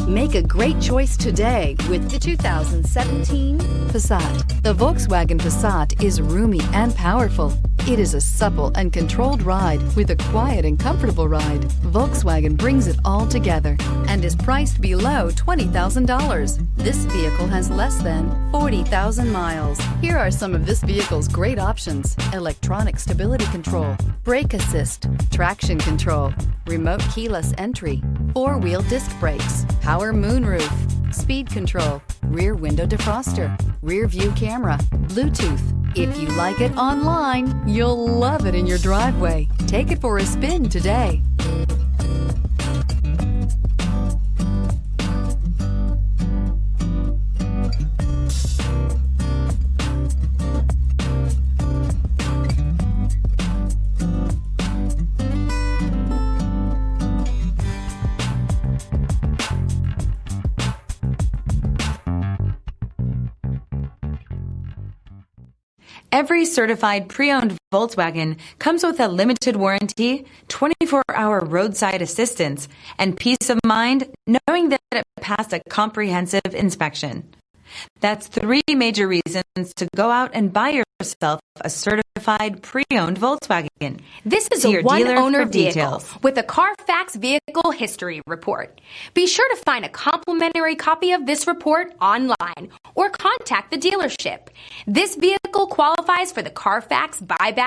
Make a great choice today with the 2017 Passat. The Volkswagen Passat is roomy and powerful. It is a supple and controlled ride with a quiet and comfortable ride. Volkswagen brings it all together and is priced below $20,000. This vehicle has less than 40,000 miles. Here are some of this vehicle's great options: electronic stability control, brake assist, traction control, remote keyless entry, four-wheel disc brakes, power moonroof, speed control, rear window defroster, rear view camera, Bluetooth. If you like it online, you'll love it in your driveway. Take it for a spin today. Every certified pre-owned Volkswagen comes with a limited warranty, 24-hour roadside assistance, and peace of mind knowing that it passed a comprehensive inspection. That's 3 major reasons to go out and buy yourself a certified pre-owned Volkswagen. This is a one-owner vehicle with a Carfax Vehicle History Report. Be sure to find a complimentary copy of this report online or contact the dealership. This vehicle qualifies for the Carfax buyback